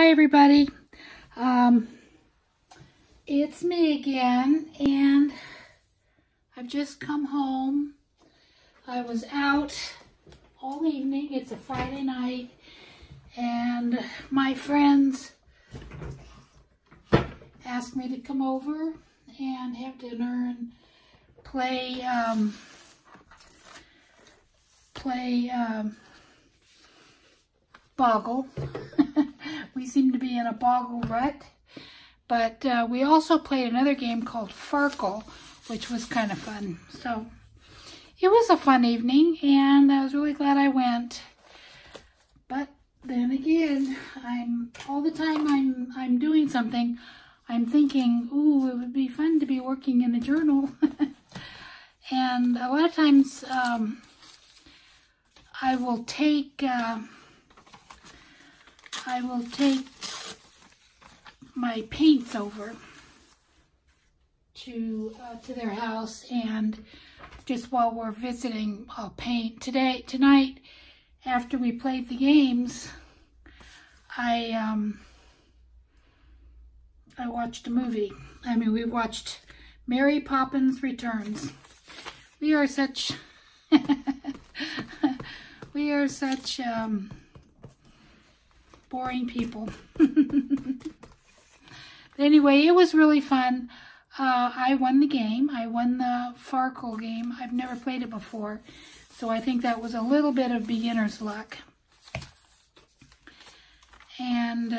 Hi everybody, it's me again, and I've just come home. I was out all evening. It's a Friday night, and my friends asked me to come over and have dinner and play Boggle. We seem to be in a Boggle rut, but we also played another game called Farkle, which was kind of fun. So it was a fun evening, and I was really glad I went. But then again, all the time I'm doing something, I'm thinking, ooh, it would be fun to be working in a journal. And a lot of times I will take my paints over to their house, and just while we're visiting, I'll paint. Tonight, after we played the games, I watched a movie. We watched Mary Poppins Returns. We are such boring people. But anyway, it was really fun. I won the game. I won the Farkle game. I've never played it before, so I think that was a little bit of beginner's luck. And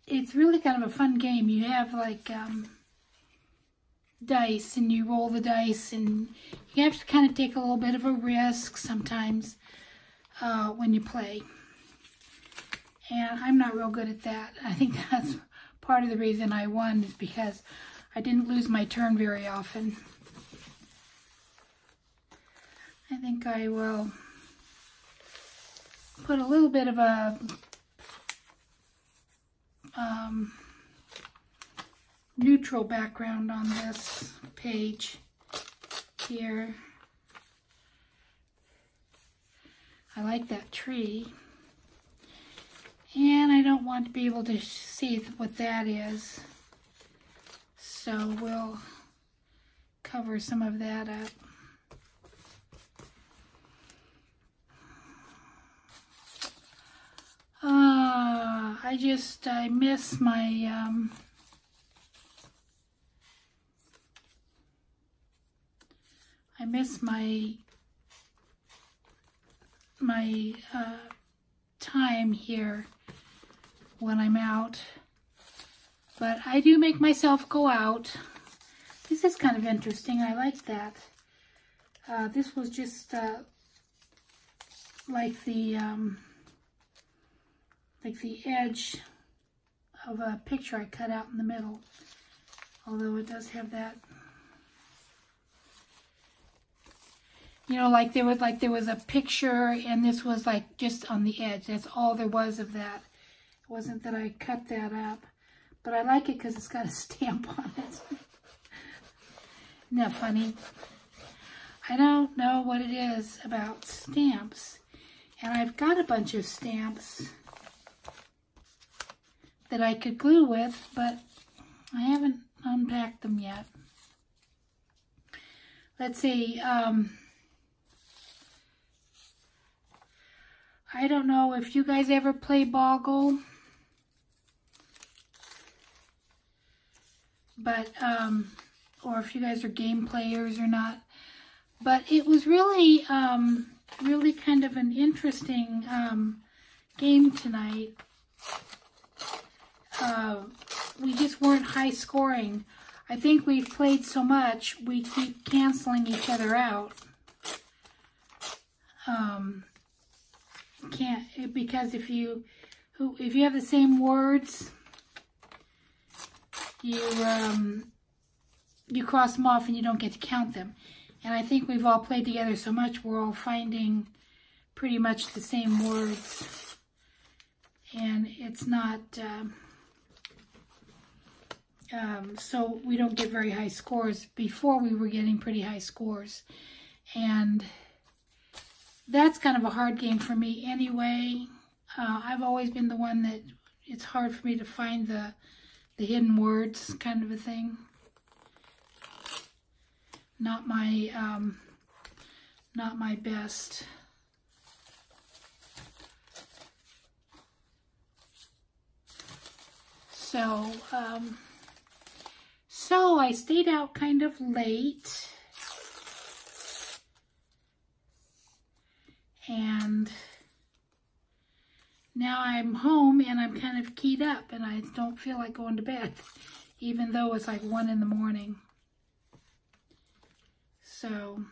it's really kind of a fun game. You have like dice, and you roll the dice, and you have to kind of take a little bit of a risk sometimes when you play. And I'm not real good at that. I think that's part of the reason I won, is because I didn't lose my turn very often. I think I will put a little bit of a neutral background on this page here. I like that tree, and I don't want to be able to see what that is, so we'll cover some of that up. I miss my time here when I'm out, but I do make myself go out. This is kind of interesting. I like that. This was just like the edge of a picture I cut out in the middle, although it does have that. You know, like there was a picture, and this was like just on the edge. That's all there was of that. It wasn't that I cut that up, but I like it because it's got a stamp on it. Isn't that funny? I don't know what it is about stamps, and I've got a bunch of stamps that I could glue with, but I haven't unpacked them yet. Let's see. I don't know if you guys ever play Boggle, but or if you guys are game players or not. But it was really, really kind of an interesting game tonight. We just weren't high scoring. I think we've played so much, we keep canceling each other out. Because if you have the same words, you cross them off and you don't get to count them. And I think we've all played together so much, we're all finding pretty much the same words, and it's not so we don't get very high scores. Before we were getting pretty high scores, and that's kind of a hard game for me anyway. I've always been the one that it's hard for me to find the hidden words kind of a thing. Not my best. So I stayed out kind of late, and now I'm home and I'm kind of keyed up and I don't feel like going to bed, even though it's like 1 in the morning. So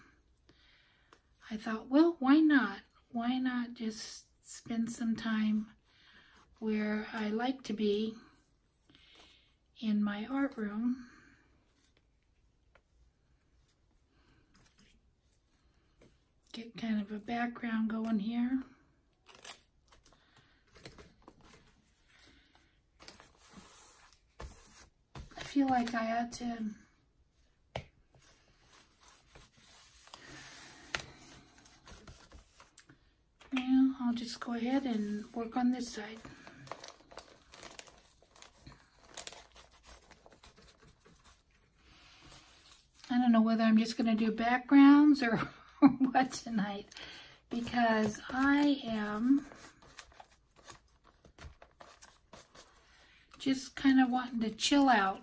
I thought, well, why not? Why not just spend some time where I like to be, in my art room. Get kind of a background going here. I feel like I ought to I'll just go ahead and work on this side. I don't know whether I'm just going to do backgrounds or what tonight, because I am just kind of wanting to chill out.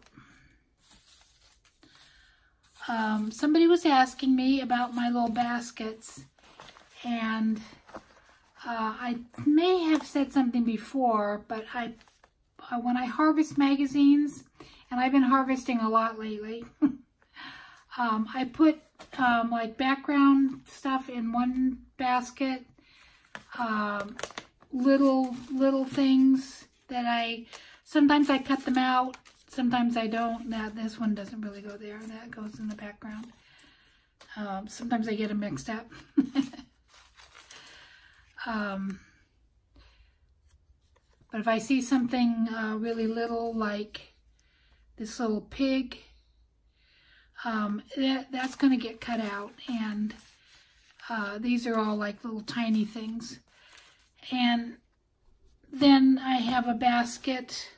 Somebody was asking me about my little baskets, and I may have said something before, but when I harvest magazines, and I've been harvesting a lot lately, I put like background stuff in one basket, little things that sometimes I cut them out, sometimes I don't. Now this one doesn't really go there, that goes in the background. Sometimes I get them mixed up. But if I see something really little, like this little pig, that's going to get cut out, and these are all like little tiny things. And then I have a basket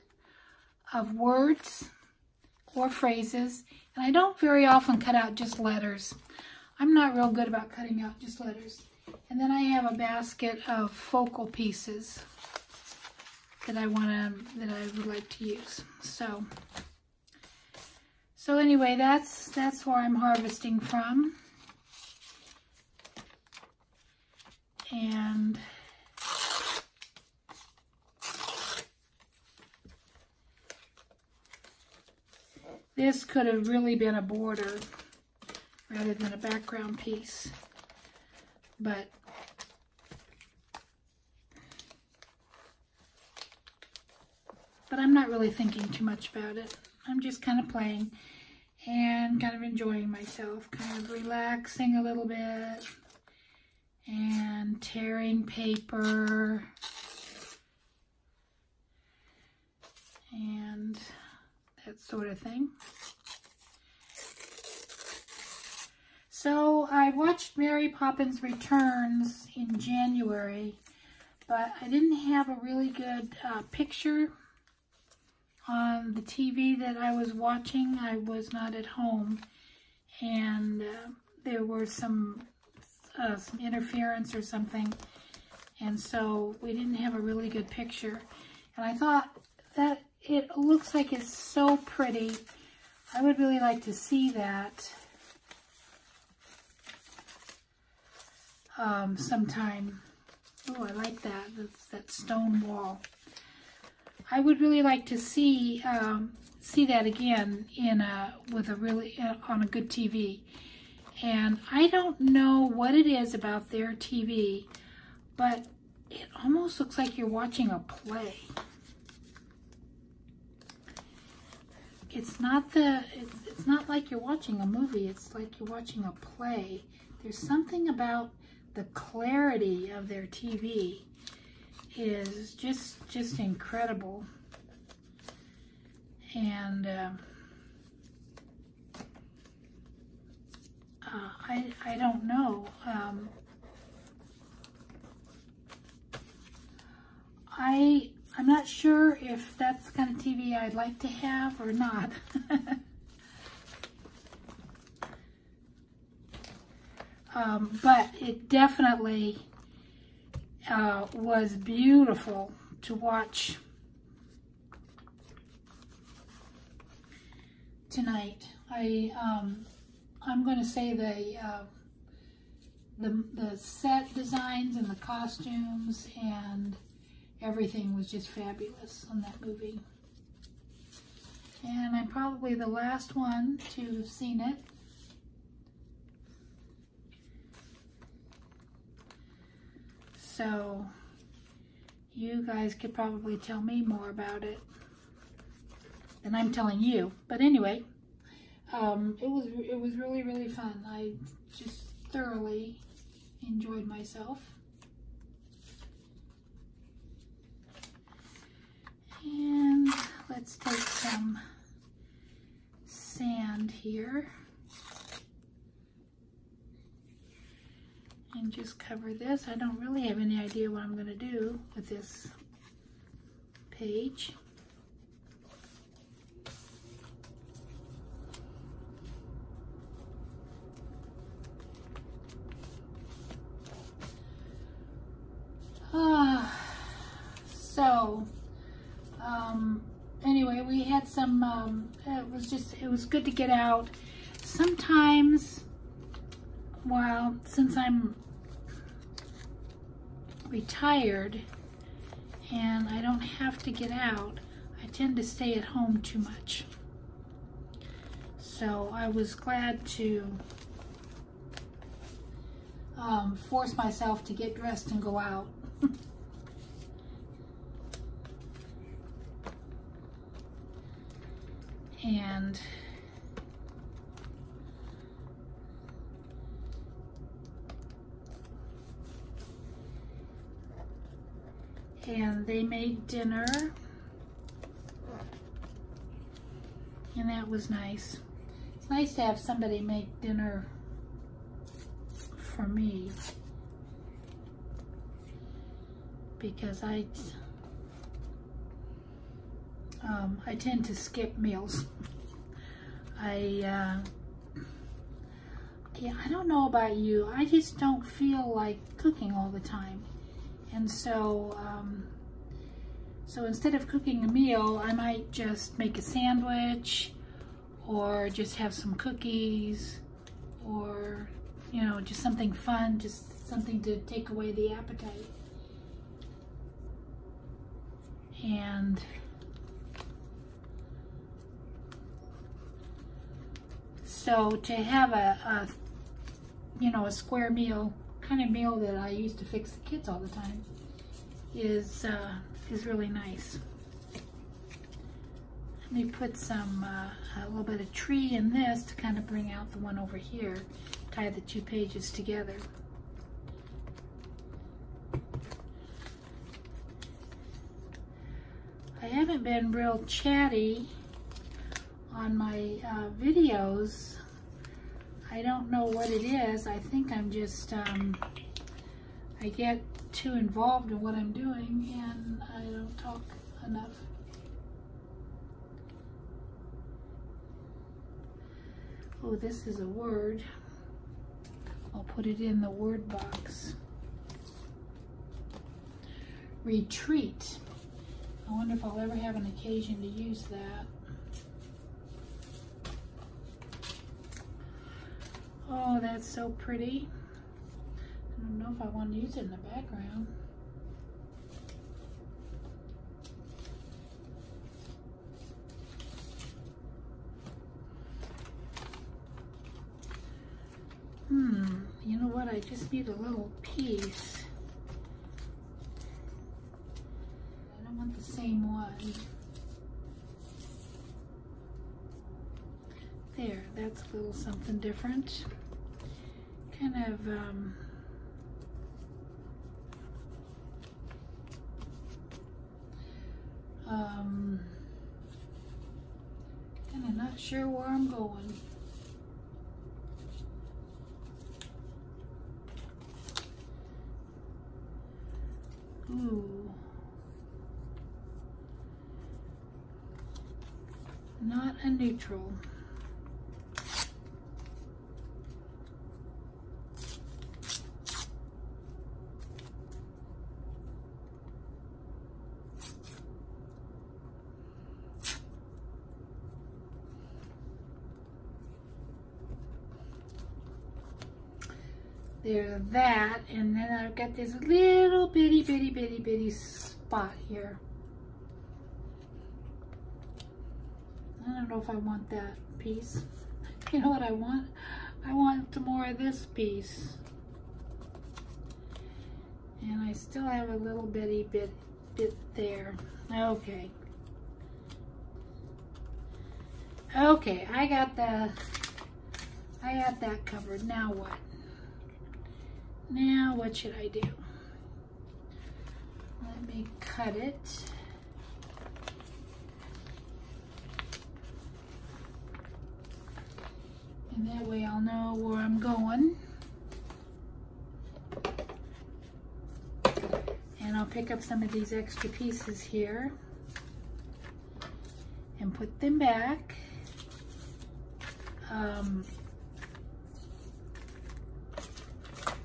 of words or phrases, and I don't very often cut out just letters. I'm not real good about cutting out just letters. And then I have a basket of focal pieces that I would like to use. So anyway, that's where I'm harvesting from. And this could have really been a border rather than a background piece. But I'm not really thinking too much about it. I'm just kind of playing and kind of enjoying myself, kind of relaxing a little bit and tearing paper and that sort of thing. So I watched Mary Poppins Returns in January, but I didn't have a really good picture on the TV that I was watching. I was not at home, and there were some interference or something, and so we didn't have a really good picture. And I thought that it looks like it's so pretty. I would really like to see that sometime. Oh, I like that. That's that stone wall. I would really like to see that again on a good TV. And I don't know what it is about their TV, but it almost looks like you're watching a play. It's not like you're watching a movie. It's like you're watching a play. There's something about the clarity of their TV is just incredible. And I don't know. I'm not sure if that's the kind of TV I'd like to have or not. But it definitely was beautiful to watch tonight. I'm going to say the set designs and the costumes and everything was just fabulous on that movie. And I'm probably the last one to have seen it. So you guys could probably tell me more about it than I'm telling you. But anyway, it was really, really fun. I just thoroughly enjoyed myself. And let's take some sand here and just cover this. I don't really have any idea what I'm going to do with this page. Anyway, we had some, it was good to get out. Sometimes, well, since I'm retired and I don't have to get out, I tend to stay at home too much. So I was glad to force myself to get dressed and go out. And they made dinner, and that was nice. It's nice to have somebody make dinner for me, because I tend to skip meals. Yeah, I don't know about you. I just don't feel like cooking all the time. And so, so instead of cooking a meal, I might just make a sandwich or just have some cookies or, you know, just something fun, just something to take away the appetite. And so to have a square meal, kind of meal that I used to fix the kids all the time, is really nice. Let me put some a little bit of tree in this to kind of bring out the one over here, tie the two pages together. I haven't been real chatty on my videos. I don't know what it is. I think I'm just, I get too involved in what I'm doing and I don't talk enough. Oh, this is a word. I'll put it in the word box. Retreat. I wonder if I'll ever have an occasion to use that. Oh, that's so pretty. I don't know if I want to use it in the background. You know what? I just need a little piece. I don't want the same one. There, that's a little something different. Kind of, And I'm not sure where I'm going. Ooh. Not a neutral. There's that, and then I've got this little bitty spot here. I don't know if I want that piece. You know what I want? I want some more of this piece. And I still have a little bitty bit there. Okay. Okay, I got that covered. Now what? Now what should I do? Let me cut it. And that way I'll know where I'm going. And I'll pick up some of these extra pieces here and put them back.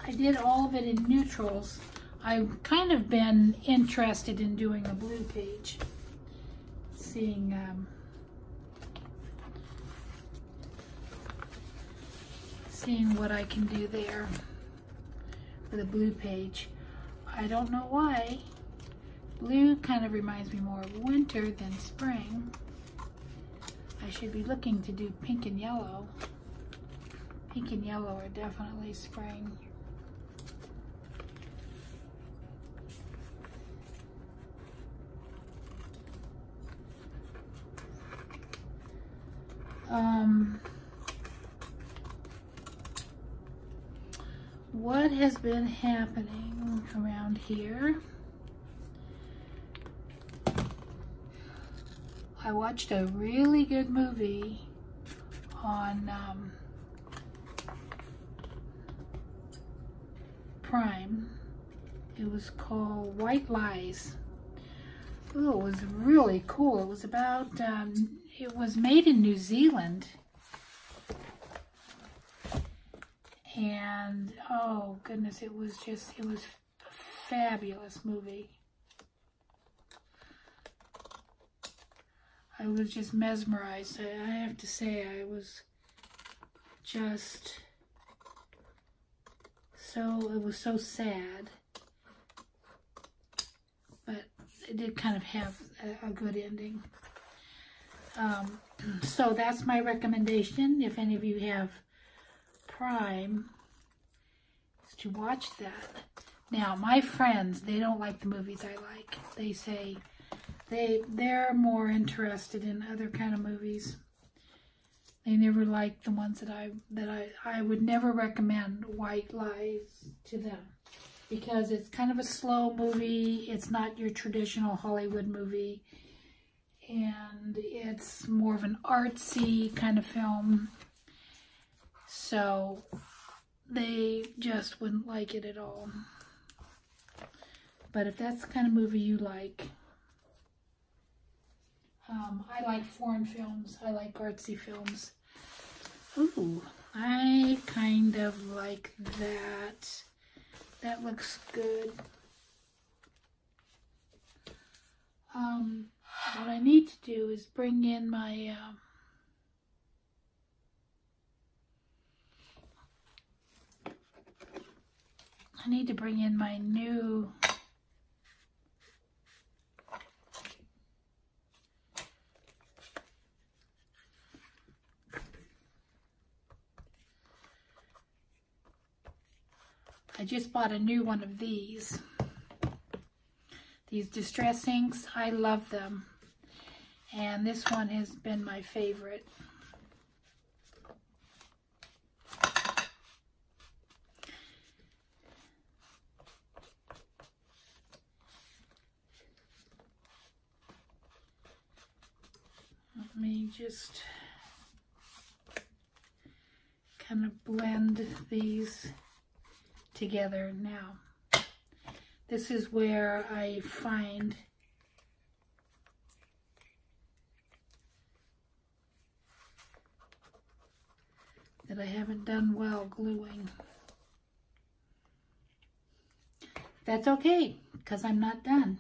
I did all of it in neutrals. I've kind of been interested in doing a blue page, seeing what I can do there with a blue page. I don't know why. Blue kind of reminds me more of winter than spring. I should be looking to do pink and yellow. Pink and yellow are definitely spring. What has been happening around here? I watched a really good movie on Prime. It was called White Lies. Oh, it was really cool. It was about, it was made in New Zealand. And, oh goodness, it was a fabulous movie. I was just mesmerized. I have to say, I was just it was so sad. But it did kind of have a good ending. So that's my recommendation. If any of you have Prime, is to watch that. Now, my friends, they don't like the movies I like. They say they're more interested in other kind of movies. They never like the ones that I would never recommend White Lies to them, because it's kind of a slow movie. It's not your traditional Hollywood movie, and it's more of an artsy kind of film. So they just wouldn't like it at all. But if that's the kind of movie you like, I like foreign films. I like artsy films. Ooh, I kind of like that. That looks good. What I need to do is bring in my I need to bring in my new I just bought a new one of these distress inks. I love them, and this one has been my favorite. Let me just kind of blend these together now. This is where I find that I haven't done well gluing. That's okay, because I'm not done.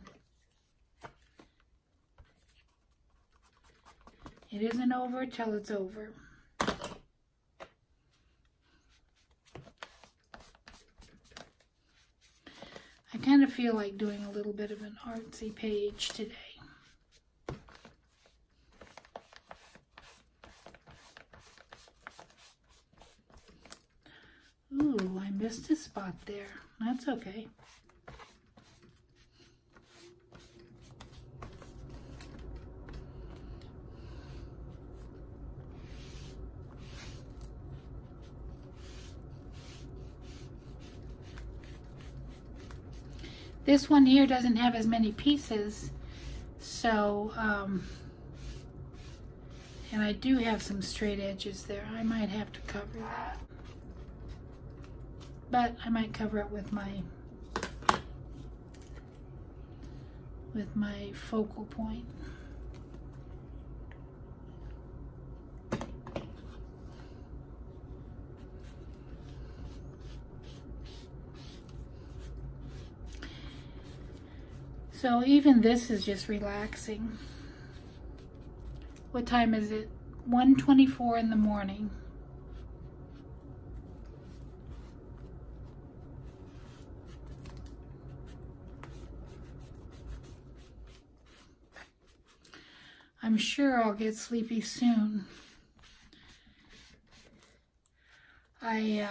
It isn't over till it's over. I kind of feel like doing a little bit of an artsy page today. Ooh, I missed a spot there. That's okay. This one here doesn't have as many pieces, so, and I do have some straight edges there. I might have to cover that. But I might cover it with my focal point. So even this is just relaxing. What time is it? 1:24 in the morning. I'm sure I'll get sleepy soon. I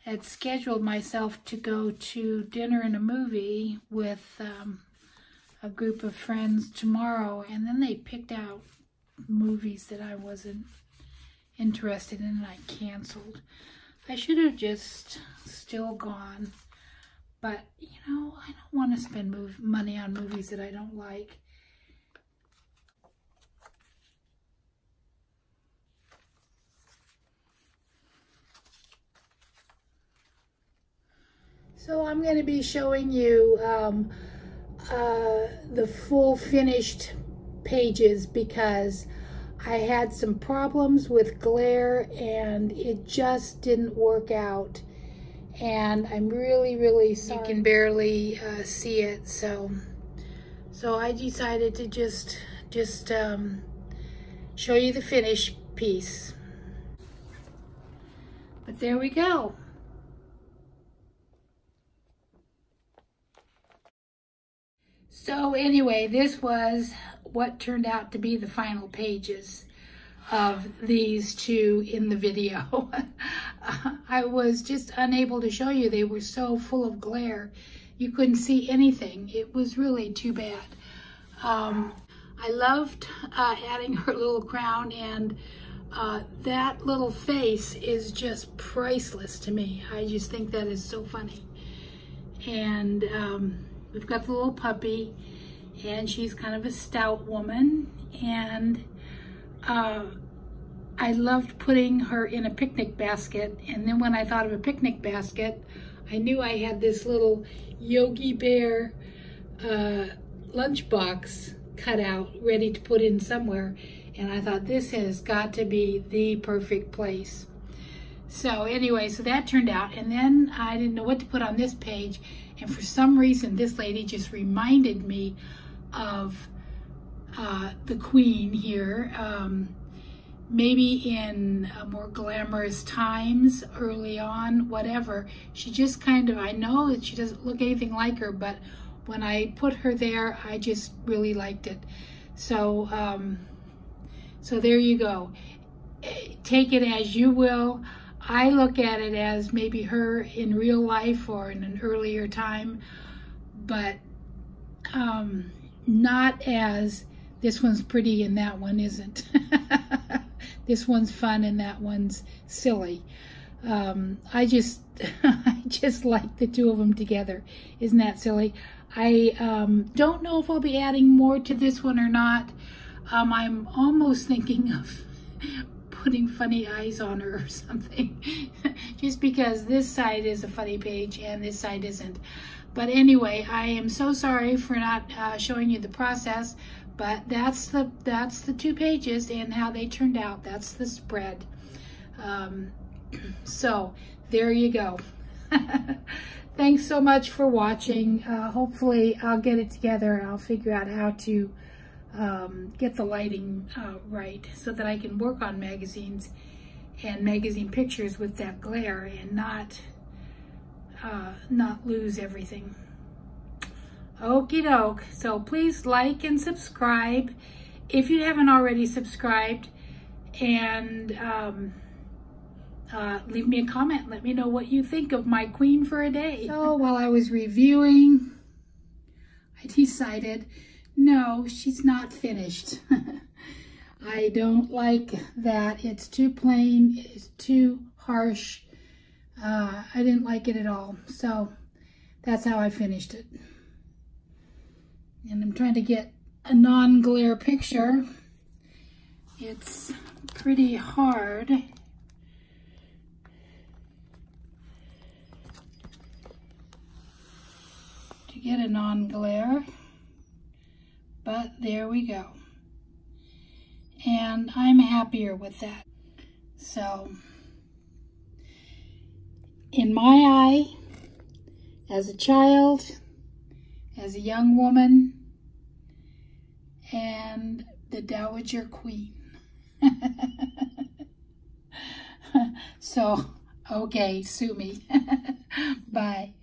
had scheduled myself to go to dinner and a movie with a group of friends tomorrow, and then they picked out movies that I wasn't interested in and I canceled. I should have just still gone, but you know, I don't want to spend money on movies that I don't like. So I'm going to be showing you the full finished pages because I had some problems with glare and it just didn't work out. And I'm really sorry. You can barely see it, so I decided to just show you the finished piece. But there we go. So anyway, this was what turned out to be the final pages of these two in the video. I was just unable to show you. They were so full of glare. You couldn't see anything. It was really too bad. I loved adding her little crown, and that little face is just priceless to me. I just think that is so funny. And we've got the little puppy, and she's kind of a stout woman, and I loved putting her in a picnic basket. And then when I thought of a picnic basket, I knew I had this little Yogi Bear lunchbox cut out, ready to put in somewhere, and I thought this has got to be the perfect place. So anyway, so that turned out, and then I didn't know what to put on this page, and for some reason this lady just reminded me of the Queen here, maybe in more glamorous times early on, whatever. She just kind of, I know that she doesn't look anything like her, but when I put her there, I just really liked it. So so there you go. Take it as you will. I look at it as maybe her in real life or in an earlier time, but not as this one's pretty and that one isn't. This one's fun and that one's silly. I just like the two of them together. Isn't that silly? I don't know if I'll be adding more to this one or not. I'm almost thinking of putting funny eyes on her or something. Just because this side is a funny page and this side isn't. But anyway, I am so sorry for not showing you the process, but that's the 2 pages and how they turned out. That's the spread. So there you go. Thanks so much for watching. Hopefully I'll get it together and I'll figure out how to get the lighting right so that I can work on magazines and magazine pictures with that glare and not lose everything. Okie doke. So please like and subscribe if you haven't already subscribed, and leave me a comment. Let me know what you think of my queen for a day. So while I was reviewing, I decided, no, she's not finished. I don't like that. It's too plain. It's too harsh. I didn't like it at all. So that's how I finished it. And I'm trying to get a non-glare picture. It's pretty hard. To get a non-glare. But there we go. And I'm happier with that. So, in my eye, as a child, as a young woman, and the Dowager Queen. So, okay, sue me. Bye.